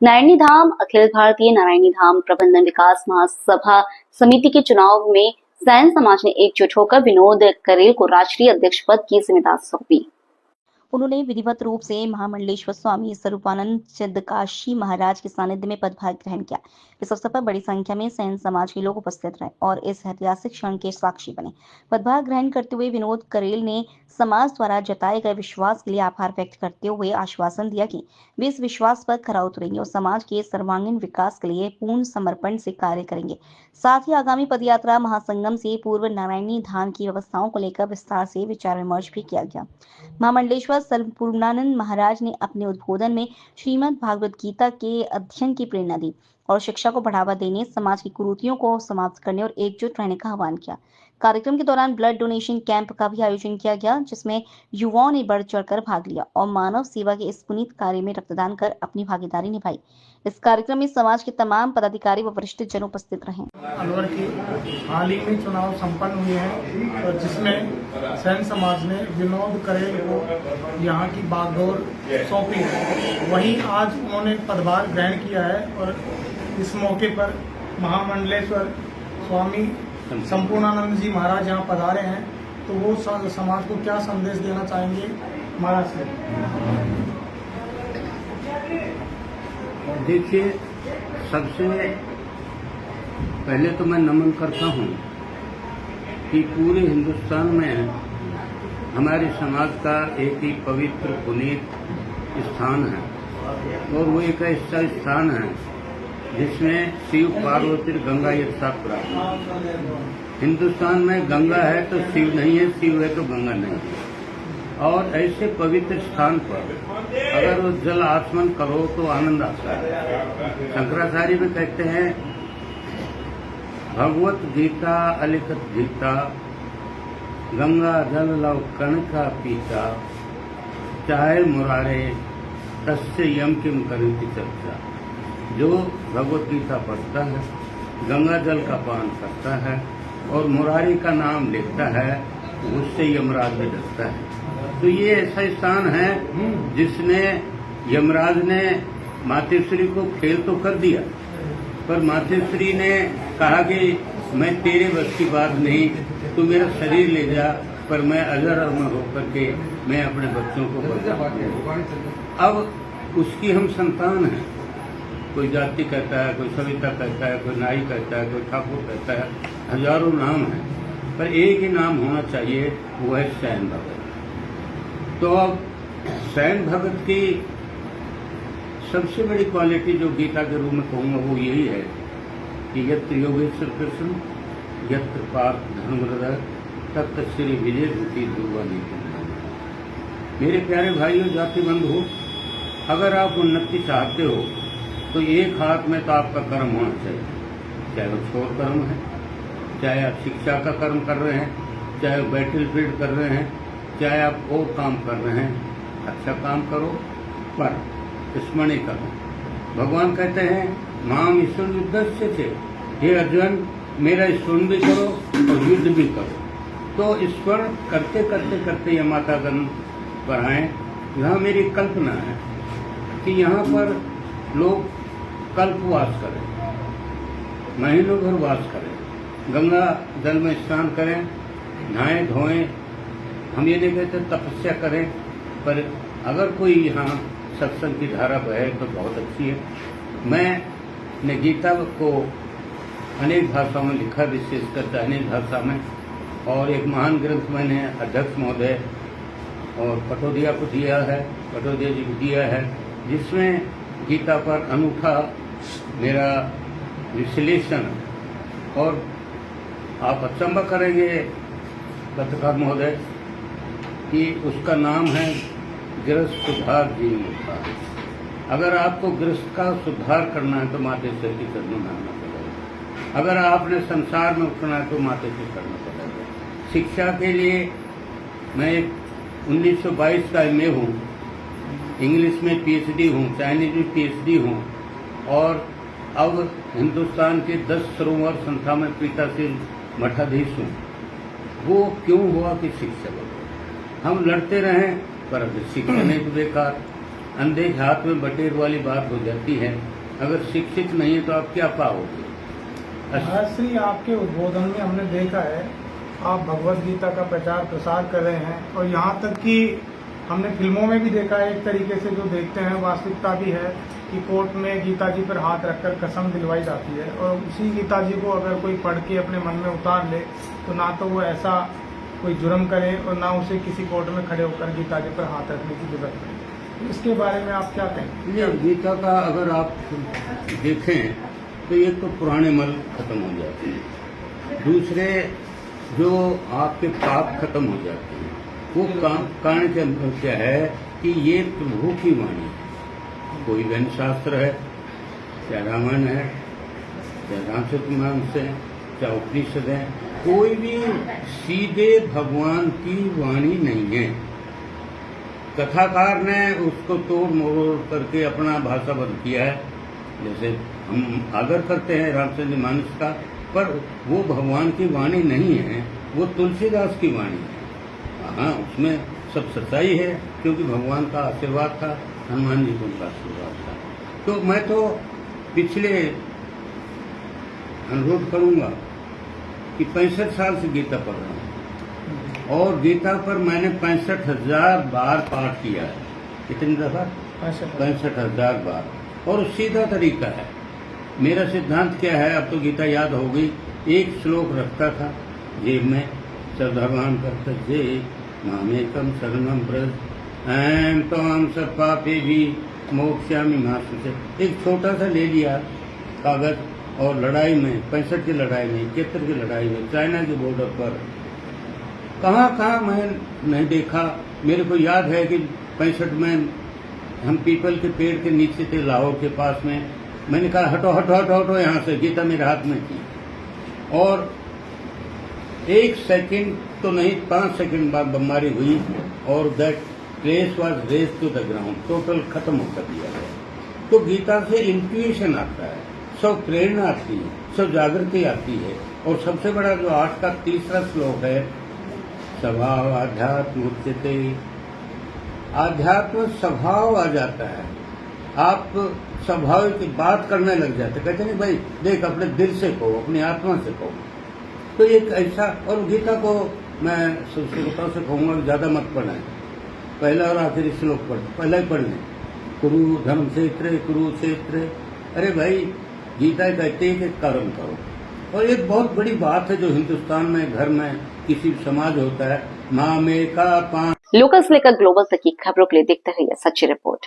नारायणी धाम अखिल भारतीय नारायणी धाम प्रबंधन विकास महासभा समिति के चुनाव में सैन समाज ने एकजुट होकर विनोद करेल को राष्ट्रीय अध्यक्ष पद की जिम्मेदारी सौंपी। उन्होंने विधिवत रूप से महामंडलेश्वर स्वामी स्वरूपानंद सिद्धकाशी महाराज के सानिध्य में पदभार ग्रहण किया। इस अवसर पर बड़ी संख्या में सैन समाज के लोग उपस्थित रहे और इस ऐतिहासिक क्षण के साक्षी बने। पदभार ग्रहण करते हुए विनोद करेल ने समाज द्वारा जताए गए विश्वास के लिए आभार व्यक्त करते हुए आश्वासन दिया कि वे इस विश्वास पर खरा उतरेंगे और समाज के सर्वांगीण विकास के लिए पूर्ण समर्पण से कार्य करेंगे। साथ ही आगामी पदयात्रा महासंगम से पूर्व नारायणी धाम की व्यवस्थाओं को लेकर विस्तार से विचार विमर्श भी किया गया। महामंडलेश्वर सर्वपूर्णानंद महाराज ने अपने उद्बोधन में श्रीमद् भागवत गीता के अध्ययन की प्रेरणा दी और शिक्षा को बढ़ावा देने, समाज की कुरीतियों को समाप्त करने और एकजुट रहने का आह्वान किया। कार्यक्रम के दौरान ब्लड डोनेशन कैंप का भी आयोजन किया गया, जिसमें युवाओं ने बढ़ चढ़कर भाग लिया और मानव सेवा के इस पुनीत कार्य में रक्तदान कर अपनी भागीदारी निभाई। इस कार्यक्रम में समाज के तमाम पदाधिकारी व वरिष्ठ जन उपस्थित रहे। अलवर की हाल ही में चुनाव संपन्न हुए हैं और जिसमें सैन समाज ने विनोद करेल को यहाँ की बागडोर सौंपी है। वहीं आज उन्होंने पदभार ग्रहण किया है और इस मौके पर महामंडलेश्वर स्वामी संपूर्णानंद जी महाराज यहाँ पधारे हैं, तो वो समाज को क्या संदेश देना चाहेंगे महाराज से? देखिए, सबसे पहले तो मैं नमन करता हूँ कि पूरे हिंदुस्तान में हमारे समाज का एक ही पवित्र पुनीत स्थान है और वो एक ऐसा स्थान है जिसमें शिव पार्वती गंगा एक साथ प्राप्त है। हिंदुस्तान में गंगा है तो शिव नहीं है, शिव है तो गंगा नहीं है। और ऐसे पवित्र स्थान पर अगर वो जल आचमन करो तो आनंद आता है। शंकराचार्य में कहते हैं, भगवत गीता अलिखत गीता, गंगा जल लव कण का पीता, चाहे मुरारे तस्य यम किम करिति चर्चा। जो भगवत गीता पढ़ता है, गंगा जल का पान करता है और मुरारी का नाम लेता है, उससे यमराज भी डरता है। तो ये ऐसा स्थान है जिसने यमराज ने मातेश्वरी को फेल तो कर दिया, पर मातेश्वरी ने कहा कि मैं तेरे बस की बात नहीं, तू मेरा शरीर ले जा, पर मैं अजर अमर होकर के मैं अपने बच्चों को बचा। अब उसकी हम संतान हैं। कोई जाति कहता है, कोई सविता कहता है, कोई नाई कहता है, कोई ठाकुर कहता है, हजारों नाम हैं, पर एक ही नाम होना चाहिए, वो है सैन भगत। तो अब सैन भगत की सबसे बड़ी क्वालिटी जो गीता के रूप में कहूँगा वो यही है कि यत्र योगेश्वर कृष्ण यत्र पार्थ धर्महृदय तत्र श्री विजय भूति ध्रुवा नीति। मेरे प्यारे भाइयों, जाति बंधु, अगर आप उन्नति चाहते हो तो एक हाथ में तो आपका कर्म होना चाहिए, चाहे वो छोर कर्म है, चाहे आप शिक्षा का कर्म कर रहे हैं, चाहे वो बैटल फील्ड कर रहे हैं, चाहे आप और काम कर रहे हैं, अच्छा काम करो पर स्मरण करो। भगवान कहते हैं, माम ईश्वर युद्ध से थे, हे अर्जुन मेरा स्मरण भी करो और युद्ध भी करो। तो स्मरण करते करते करते यह मातागण पर आए। यहाँ मेरी कल्पना है कि यहाँ पर लोग कल्पवास करें, महीनों भर वास करें, गंगा जल में स्नान करें, नहाएं धोएं। हम ये नहीं कहते तपस्या करें, पर अगर कोई यहाँ सत्संग की धारा बहे तो बहुत अच्छी है। मैंने गीता को अनेक भाषाओं में लिखा, विशेषकर चाइनीज भाषा में, और एक महान ग्रंथ मैंने अध्यक्ष महोदय और पटोदिया को दिया है, पटोदिया जी को दिया है, जिसमें गीता पर अनूठा मेरा विश्लेषण। और आप अचंभा करेंगे पत्रकार महोदय कि उसका नाम है गृहस्थ सुधार जीवन। अगर आपको गृहस्थ का सुधार करना है तो मातेश्वर की चरणों में आना पड़ेगा। अगर आपने संसार में उठना है तो मातेश्वर करना पड़ेगा। शिक्षा के लिए मैं 1922 का MA हूँ, इंग्लिश में PhD हूँ, चाइनीज में PhD हूँ, और अब हिंदुस्तान के 10 सरोवर संस्था में पीठासीन मठाधीश हूँ। वो क्यों हुआ कि शिक्षा हम लड़ते रहें, पर शिक्षा नहीं तो बेकार। अंधे के हाथ में बटेर वाली बात हो जाती है। अगर शिक्षित नहीं है तो आप क्या पाओगे? श्री आपके उद्बोधन में हमने देखा है आप भगवत गीता का प्रचार प्रसार कर रहे हैं और यहाँ तक कि हमने फिल्मों में भी देखा है, एक तरीके से जो देखते हैं वास्तविकता भी है कि कोर्ट में गीता जी पर हाथ रखकर कसम दिलवाई जाती है और उसी गीता जी को अगर कोई पढ़ के अपने मन में उतार ले तो ना तो वो ऐसा कोई जुर्म करे और ना उसे किसी कोर्ट में खड़े होकर गीता जी पर हाथ रखने की जरूरत पड़े। इसके बारे में आप क्या कहेंगे? ये गीता का अगर आप देखें तो एक तो पुराने मल खत्म हो जाते हैं, दूसरे जो आपके पाप खत्म हो जाते हैं। वो कारण क्या है कि ये प्रभु की वाणी है। कोई वेद शास्त्र है, चाहे रामायण है, चाहे रामचरितमानस है, चाहे उपनिषद है, कोई भी सीधे भगवान की वाणी नहीं है। कथाकार ने उसको तोड़ मोड़ करके अपना भाषा बदल किया है। जैसे हम आदर करते हैं रामचरितमानस का, पर वो भगवान की वाणी नहीं है, वो तुलसीदास की वाणी है। हाँ, उसमें सब सच्चाई है क्योंकि भगवान का आशीर्वाद था, हनुमान जी को उनका आशीर्वाद था। तो मैं तो पिछले अनुरोध करूंगा कि 65 साल से गीता पढ़ रहा हूँ और गीता पर मैंने 65,000 बार पाठ किया है। कितनी दफा? 65,000 बार। और सीधा तरीका है। मेरा सिद्धांत क्या है, अब तो गीता याद हो गई। एक श्लोक रखता था जेब में, सर्वधर्मान् परित्यज्य मामेकं शरणं व्रज अहं त्वां सर्वपापेभ्यः मोक्ष्यामि मा शुचः। एक छोटा सा ले लिया कागज और लड़ाई में, 65 की लड़ाई में, 71 की लड़ाई में, चाइना के बॉर्डर पर कहाँ मैं नहीं देखा। मेरे को याद है कि 65 में हम पीपल के पेड़ के नीचे थे लाहौर के पास में। मैंने कहा हटो हटो हटो हटो यहाँ से, गीता मेरे हाथ में थी और 1 सेकंड तो नहीं 5 सेकंड बाद बमबारी हुई और that place was razed to the ground, total खत्म हो कर दिया गया। तो गीता से इंट्यूशन आता है, सब प्रेरणा आती है, सब जागृति आती है। और सबसे बड़ा जो 8 का तीसरा श्लोक है, स्वभाव आध्यात्म उच्यते, आध्यात्म स्वभाव आ जाता है। आप स्वभाव की बात करने लग जाते, कहते नहीं भाई देख अपने दिल से कहो, अपनी आत्मा से कहो। तो एक ऐसा, और गीता को मैं श्रोताओं से कहूंगा ज्यादा मत पढ़ें, पहला और आखिरी श्लोक पढ़, पहला ही पढ़ लें, कुरु धर्म क्षेत्र कुरुक्षेत्र। अरे भाई गीता कहते हैं कि कर्म करो। और एक बहुत बड़ी बात है जो हिंदुस्तान में घर में किसी समाज होता है, माँ में का पान। लोकल से लेकर ग्लोबल तक की खबरों के लिए देखते रहिए सच्ची रिपोर्ट।